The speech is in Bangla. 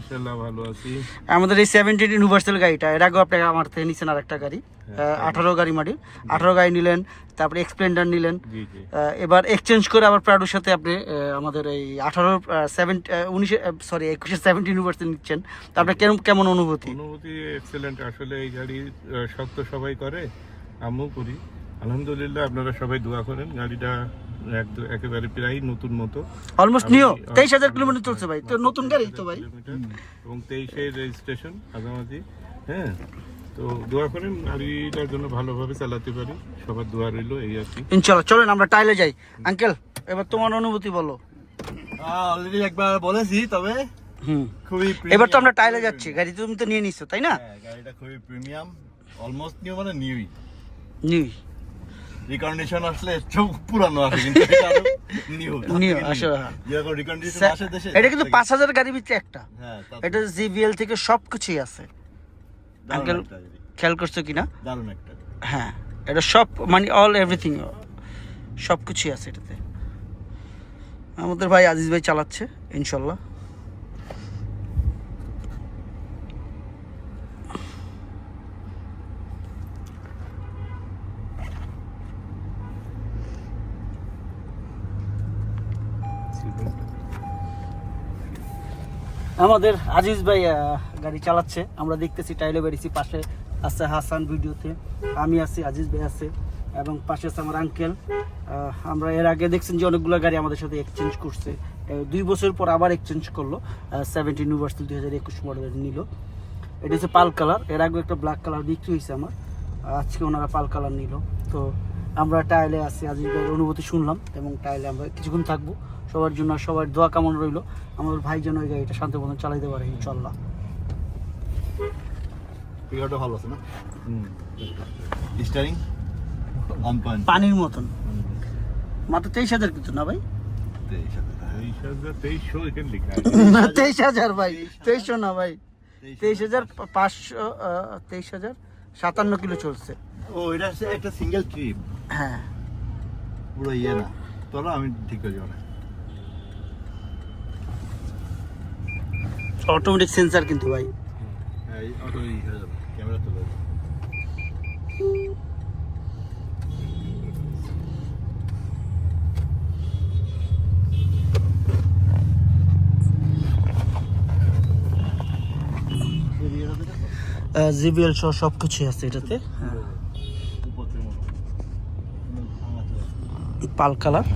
ইনশাআল্লাহ ভালো আছি। আমাদের এই 17 ইউনিভার্সাল গাড়িটা এর আগেও আপনি আমার থেকে নিছেন আরেকটা গাড়ি, 18 গাড়ি মডেল, 18 গাড়ি নিলেন, তারপরে এক্সপ্লেন্ডার নিলেন। এবার এক্সচেঞ্জ করে আবার প্রাডোর সাথে আপনি আমাদের এই 21 17 ইউনিভার্সাল নিচ্ছেন। তো আপনার কেমন অনুভূতি? এক্সেলেন্ট। আসলে এই গাড়ি শখ তো সবাই করে, আমিও করি। আলহামদুলিল্লাহ, আপনারা সবাই দোয়া করেন। গাড়িটা একেবারে প্রায় নতুন মতো, অলমোস্ট নিউ 23,000 কিলোমিটার চলছে ভাই, তো নতুন গাড়ি তো ভাই, এবং 23-এর রেজিস্ট্রেশন মাঝামাঝি। হ্যাঁ, তো দোয়া করেন গাড়িটার জন্য ভালোভাবে চালাতে পারি, সবার দোয়া রইলো এই আর কি। ইনশাআল্লাহ। চলেন আমরা টাইলে যাই। আঙ্কেল, এবার তোমার অনুভূতি বলো। অলরেডি একবার বলেছি, তবে খুবই এবার তো আমরা টাইলে যাচ্ছি। গাড়ি তুমি তো নিয়ে নিছো, তাই না? গাড়িটা খুবই প্রিমিয়াম, অলমোস্ট নিউ, মানে নিউই। নিউ রিকন্ডিশন আসলে চোখ পুরানো আসে, কিন্তু এটা আরো নিউ নিউ আসলে যেরকম রিকন্ডিশন আসে দেশে। এটা কিন্তু 5,000 গাড়ির ভিতরে একটা। হ্যাঁ, এটা জিবিএল থেকে সবকিছুই আছে। আঙ্কেল খেয়াল করছো কিনা? দারুণ একটা। হ্যাঁ, এটা সব মানে অল এভরিথিং সব কিছুই আছে এটাতে। আমাদের ভাই আজিজ ভাই চালাচ্ছে ইনশাল্লাহ। আমাদের আজিজ ভাই গাড়ি চালাচ্ছে, আমরা দেখতেছি। টাইলে বেরিয়েছি, পাশে আছে হাসান ভিডিওতে, আমি আছি, আজিজ ভাই আছে, এবং পাশে আছে আমার আঙ্কেল। আমরা এর আগে দেখছেন যে অনেকগুলো গাড়ি আমাদের সাথে এক্সচেঞ্জ করছে। 2 বছর পর আবার এক্সচেঞ্জ করলো। 17 ইউনিভার্সাল 2021 মডেলের নিল। এটা হচ্ছে পাল কালার। এর আগে একটা ব্ল্যাক কালার বিক্রি হয়েছে আমার, আজকে ওনারা পাল কালার নিল। তো আমরা টাইলে আছি, আজিজ ভাইয়ের অনুভূতি শুনলাম, এবং টাইলে আমরা কিছুক্ষণ থাকবো। সবার জন্য সবার দোয়া কামনা রইল, আমাদের ভাই যেন ওই গাড়িটা শান্তি মতন চালাইতে পারে ইনশাল্লাহ। পিকআপটা ভালো আছে না? স্টিয়ারিং অন পয়েন্ট, পানির মতন। মাত্র 23,000 কিন্তু না ভাই? 23,000 এখানে লেখা আছে। না 23,000 ভাই, 2300 না ভাই, 23,500, 23,057 কিলো চলছে। ও, এটা হচ্ছে একটা সিঙ্গেল ট্রিপ। হ্যাঁ, পুরো ইয়ে না। চলো আমি ঠিক করে যাবো না। অটোমেটিক সেন্সার কিন্তু ভাই। হ্যাঁ, এই অটো হয়ে যাবে, ক্যামেরা তো যাবে। জিবিএল সহ সব কিছুই আছে এটাতে। পাল কালার।